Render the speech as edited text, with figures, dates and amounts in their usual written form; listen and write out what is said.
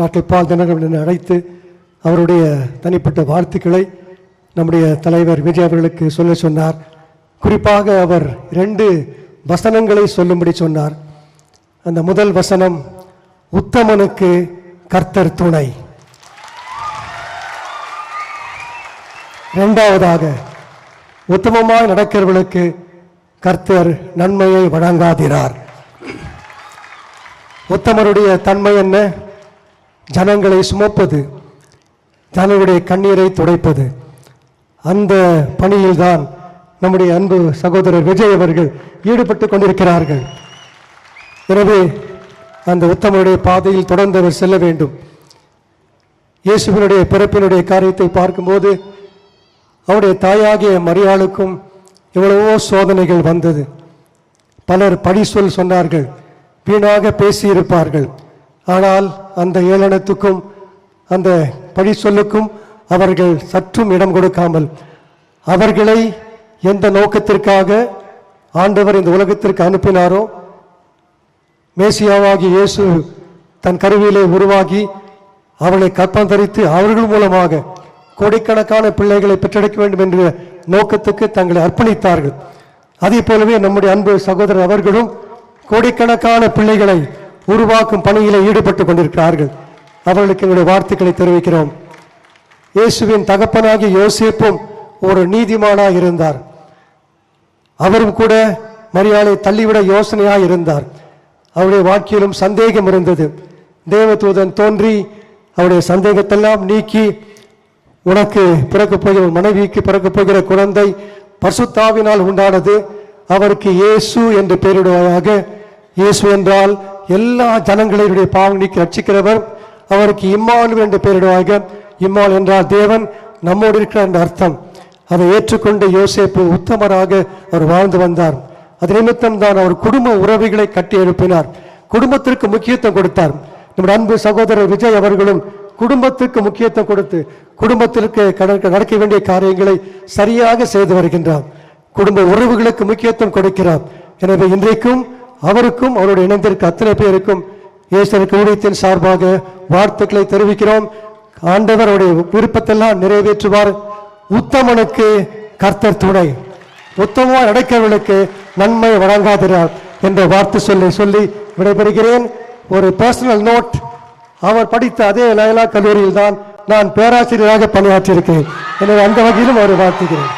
Doctor பால் தினகரன் அழைத்து அவருடைய தனிப்பட்ட வாழ்த்துக்களை நம்முடைய தலைவர் விஜய் அவர்களுக்கு சொல்ல சொன்னார். குறிப்பாக அவர் 2 வசனங்களை சொல்லும்படி சொன்னார். அந்த முதல் வசனம், உத்தமனுக்கு கர்த்தர் துணை. இரண்டாவதாக, உத்தமமாய் நடக்கிறவர்களுக்கு கர்த்தர் நன்மையை வழங்காதிரார். உத்தமருடைய தன்மை என்ன? ஜனங்களை சுமப்பது, ஜனங்களுடைய கண்ணீரை துடைப்பது. அந்த பணியில்தான் நம்முடைய அன்பு சகோதரர் விஜய் அவர்கள் ஈடுபட்டு கொண்டிருக்கிறார்கள். எனவே அந்த உத்தமருடைய பாதையில் தொடர்ந்து அவர் செல்ல வேண்டும். இயேசுவினுடைய பிறப்பினுடைய காரியத்தை பார்க்கும்போது அவருடைய தாயாகிய மரியாளுக்கும் எவ்வளவோ சோதனைகள் வந்தது. பலர் பழி சொன்னார்கள், வீணாக பேசியிருப்பார்கள். ஆனால் அந்த ஏளனத்துக்கும் அந்த பழி சொல்லுக்கும் அவர்கள் சற்றும் இடம் கொடுக்காமல், அவர்களை எந்த நோக்கத்திற்காக ஆண்டவர் இந்த உலகத்திற்கு அனுப்பினாரோ, மேசியாவாகி இயேசு தன் கருவிலே உருவாகி அவர்களை கற்பம் தரித்து அவர்கள் மூலமாக கோடிக்கணக்கான பிள்ளைகளை பெற்றெடுக்க வேண்டும் என்ற நோக்கத்துக்கு தங்களை அர்ப்பணித்தார்கள். அதே போலவே நம்முடைய அன்பு சகோதரர் அவர்களும் கோடிக்கணக்கான பிள்ளைகளை உருவாக்கும் பணியிலே ஈடுபட்டு கொண்டிருக்கிறார்கள். அவர்களுக்கு எங்களுடைய வாழ்த்துக்களை தெரிவிக்கிறோம். இயேசுவின் தகப்பனாகி யோசேப்பும் ஒரு நீதிமானாக இருந்தார். அவரும் கூட மரியாளை தள்ளிவிட யோசனையாக இருந்தார். அவருடைய வாழ்க்கையிலும் சந்தேகம் இருந்தது. தேவதூதன் தோன்றி அவருடைய சந்தேகத்தெல்லாம் நீக்கி, உனக்கு பிறக்கப் போகிற மனைவிக்கு பிறக்கப் போகிற குழந்தை பரிசுத்தாவினால் உண்டானது, அவருக்கு இயேசு என்று பெயரிடுவாயாக. இயேசு என்றால் எல்லா ஜனங்களுடைய பாவம் நீக்கி ரட்சிக்கிறவர். அவருக்கு இம்மானுவேல் என்று பெயரிடுவாங்க. இம்மான் என்றால் தேவன் நம்மோடு இருக்கிறார் என்ற அர்த்தம். அதை ஏற்றுக்கொண்டு யோசேப்பு உத்தமராக அவர் வாழ்ந்து வந்தார். அது நிமித்தம் தான் அவர் குடும்ப உறவுகளை கட்டி எழுப்பினார், குடும்பத்திற்கு முக்கியத்துவம் கொடுத்தார். நம்முடைய அன்பு சகோதரர் விஜய் அவர்களும் குடும்பத்திற்கு முக்கியத்துவம் கொடுத்து குடும்பத்திற்கு நடக்க வேண்டிய காரியங்களை சரியாக செய்து வருகின்றார். குடும்ப உறவுகளுக்கு முக்கியத்துவம் கொடுக்கிறார். எனவே இன்றைக்கும் அவருக்கும் அவருடைய இணைந்திருக்க அத்தனை பேருக்கும் இயேசுவின் ஊழியத்தின் சார்பாக வாழ்த்துக்களை தெரிவிக்கிறோம். ஆண்டவர் அவருடைய விருப்பத்தெல்லாம் நிறைவேற்றுவார். உத்தமனுக்கு கர்த்தர் துணை, உத்தமமாக நடக்கிறவர்களுக்கு நன்மை வழங்காதிரார் என்ற வார்த்தை சொல்லி விடைபெறுகிறேன். ஒரு பர்சனல் நோட், அவர் படித்த அதே லயோலா கல்லூரியில் தான் நான் பேராசிரியராக பணியாற்றியிருக்கிறேன். எனவே அந்த வகையிலும் அவரை வாழ்த்துகிறேன்.